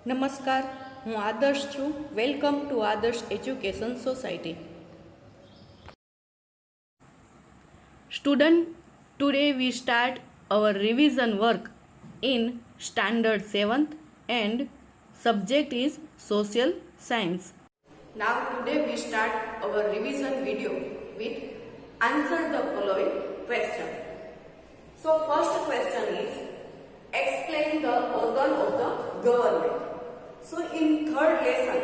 નમસ્કાર, હું આદર્શ છું. વેલકમ ટુ આદર્શ education society. Student, today we start our revision work in standard 7th and subject is social science. Now today we start our revision video with answer the following question. So first question is explain the organ of the government. So in third lesson,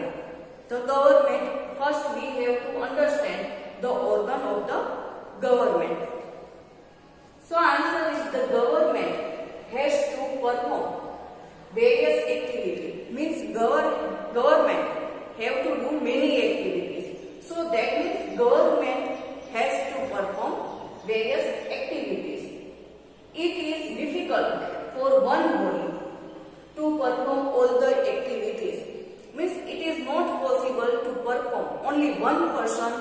the government, first we have to understand the organ of the government. So answer is the government has to perform various activities. Means government have to do many activities. So that means government has to perform various activities. It is difficult for one body to perform all the activities. Means it is not possible to perform. Only one person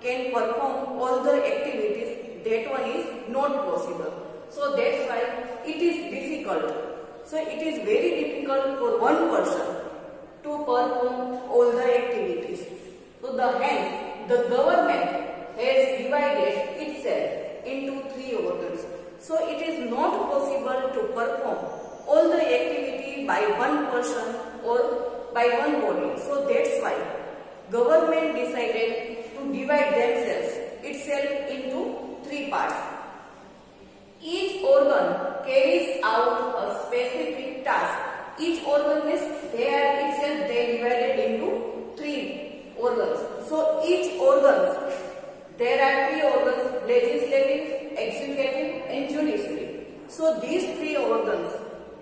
can perform all the activities. That one is not possible. So that's why it is difficult. So it is very difficult for one person to perform all the activities. So hence the government has divided itself into three organs. So it is not possible to perform all the activity by one person or by one body. So that's why government decided to divide itself into three parts. Each organ carries out a specific task. Each organ is they divided into three organs. So each organs, there are three organs: legislative, executive and judiciary. So these three organs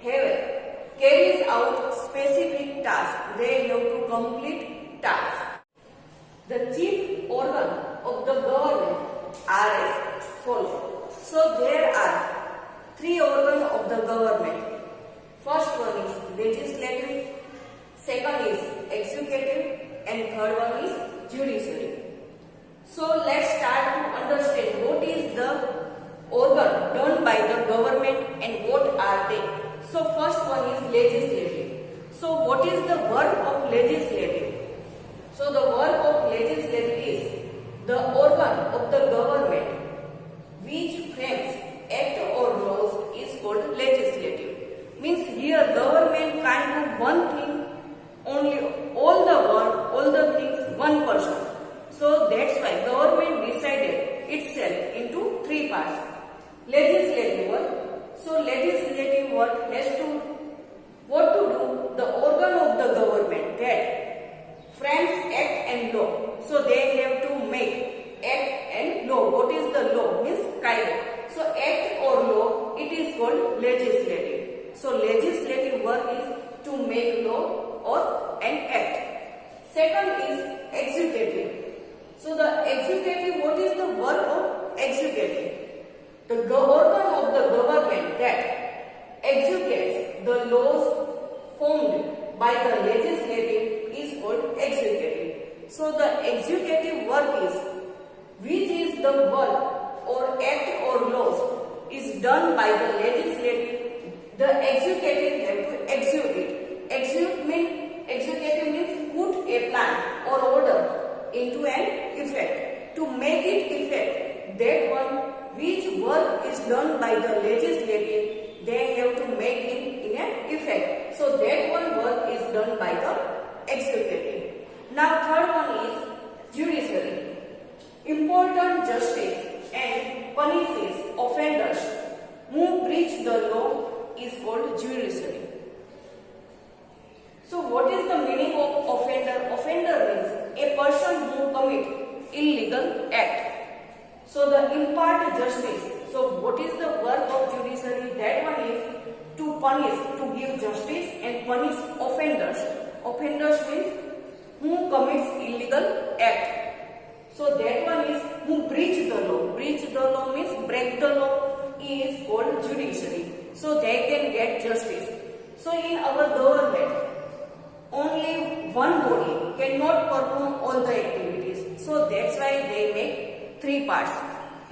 carries out specific tasks. They have to complete tasks. The chief organ of the government are as follows. So there are three organs of the government. First one is legislative, second is executive and third one is judiciary. So let's start to understand what is the organ done by the government and what are they. So first one is legislative. So what is the work of legislative? So the work of legislative is the organ of the government which frames act or laws is called legislative. Means here government can't do one thing, only all the things one person. So that's why government decided itself into three parts. Legislative work. So legislative work has to what to do? The organ of the government that frames act and law. So they have to make act and law. What is the law? Means kind. So act or law, it is called legislative. So legislative work is to make law or an act. Second is executive. So the executive, what is the work of executive? The organ of the government that executes the laws formed by the legislative is called executive. So the executive work is which is the work or act or laws is done by the legislative. The executive have to execute it. Executive means put a plan or order into an effect. To make it effect, that one which work is done by the legislative, they have to make it in an effect. So that one work is done by the executive. Now third one is judiciary. Important justice and punishes offenders who breach the law is called judiciary. So what is the meaning of offender? Offender means a person who commit illegal act. So the impart justice. So what is the work of judiciary? That one is to punish, to give justice and punish offenders. Offenders means who commits illegal act. So that one is who breach the law. Breach the law means break the law is called judiciary. So they can get justice. So in our government, only one body cannot perform all the activities. So that's why they make three parts: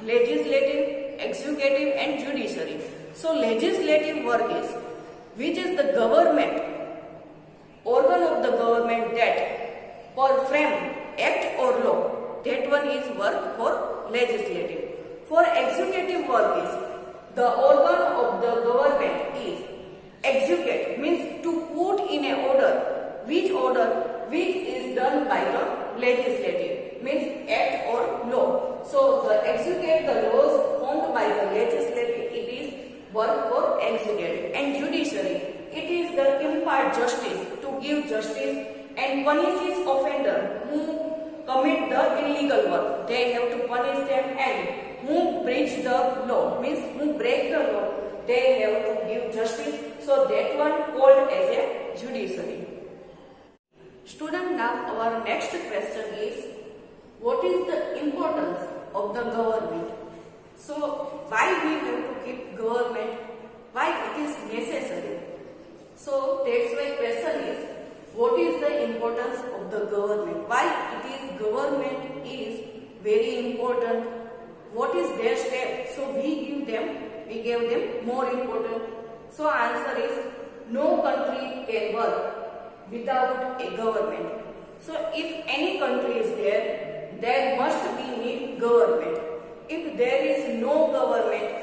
legislative, executive and judiciary. So legislative work is which is the government organ of the government that perform act or law, that one is work for legislative. For executive work is the organ of the government is execute means to put in a order which is done by the legislative means act or law. So the execute the laws formed by the legislative, it is work for executive. And judiciary, it is the impart justice, to give justice and punishes offender who commit the illegal work. They have to punish them, and who breach the law means who break the law, they have to give justice. So that one called as a judiciary. Student, now our next question is, what is the importance of the government? So why we have to keep government? Why it is necessary? So that's why question is, what is the importance of the government? Why it is government is very important? What is their step? So we gave them more important. So answer is, no country can work without a government. So if any country is there must be need government. If there is no government,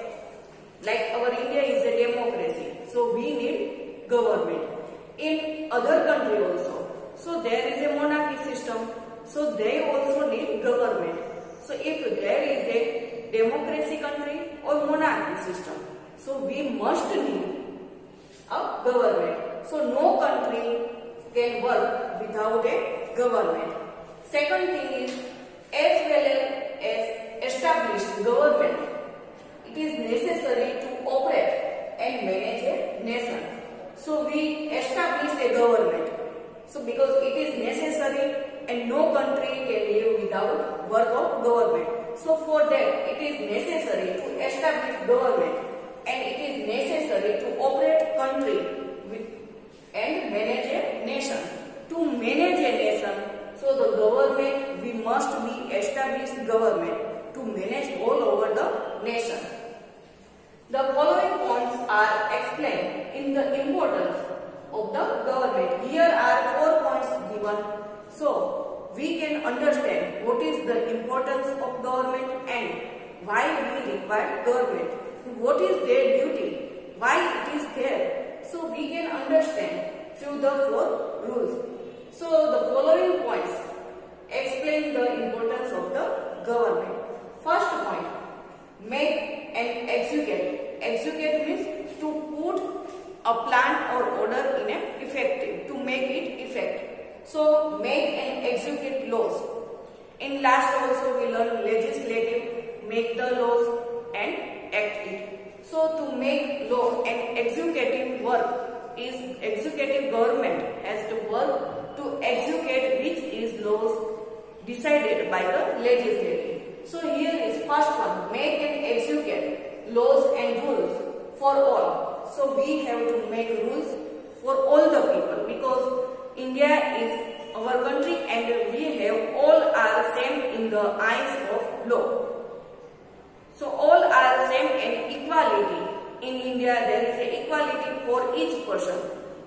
like our India is a democracy, so we need government. In other country also, so there is a monarchy system, so they also need government. So if there is a democracy country or monarchy system, so we must need a government. So no country can work without a government. Second thing is, as well as established government, it is necessary to operate and manage a nation. So we established a government. So because it is necessary and no country can live without work of government. So for that it is necessary to establish government, and it is necessary to operate country and manage a nation. To manage a nation, so the government, we must be established government to manage all over the nation. The following points are explained in the importance of the government. Here are 4 points given. So we can understand what is the importance of government and why we require government. What is their duty? Why it is there? So we can understand through the 4 rules. So the following points explain the importance of the government. First point, make and execute. Execute means to put a plan or order in an effective, to make it effective. So make and execute laws. In last also we learned legislative, make the laws and act it. So to make law and executive work is executive government has to work to execute which is laws decided by the legislative. So here is first one, make and execute laws and rules for all. So we have to make rules for all the people, because India is our country and we have all are same in the eyes of law. So all are same and equality. In India there is a equality for each person,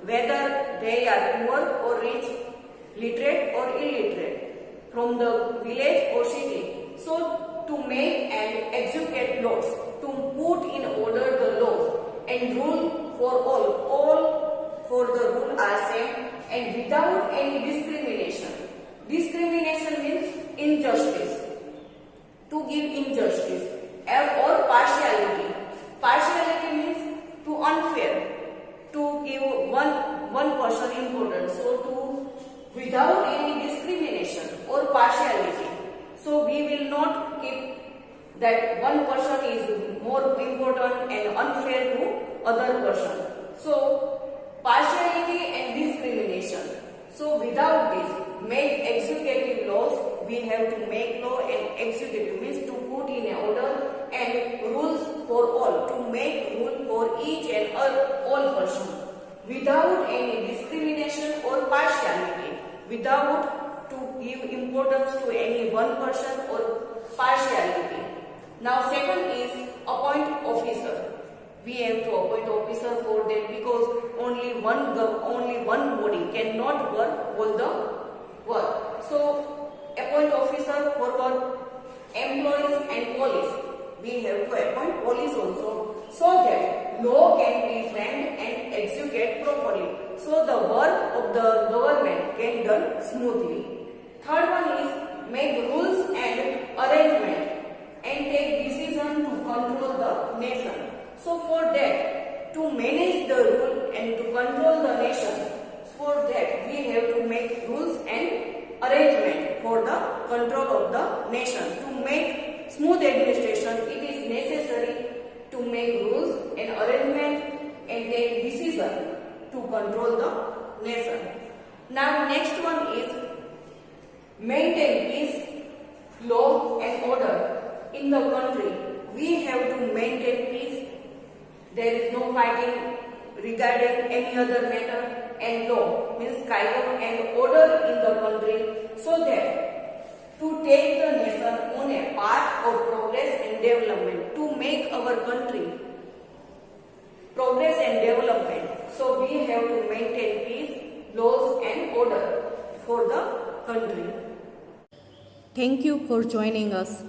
whether they are poor or rich, literate or illiterate, from the village or city. So to make and execute laws, to put in order the laws and rule for all for the rule are same and without any discrimination. Discrimination means injustice, to give injustice, or partiality. Partiality means to unfair, to give one person importance. So to without any discrimination or partiality. So we will not keep that one person is more important and unfair to other person. So partiality and discrimination. So without this, make executive laws, we have to make law and executive means to put in an order and rules for all, to make rule for each and all person without any discrimination or partiality, without to give importance to any one person or partiality. Now second is appoint officer. We have to appoint officer for that, because only one body cannot work all the work. So appoint officer for work, employees and police. We have to appoint police also, so that law can be framed and executed properly. So the work of the government can done smoothly. Third one is make rules and arrangement and take decision to control the nation. So for that, to manage the rule and to control the nation, for that we have to make rules and arrangement for the control of the nation. To make smooth administration, it is necessary to make rules and arrangement and take decision to control the nation. Now next one is maintain peace, law and order in the country. We have to maintain peace. There is no fighting regarding any other matter, and law means kaida and order in the country, so that to take the nation on a path of progress and development, to make our country progress and development. So we have to maintain peace, laws and order for the country. Thank you for joining us.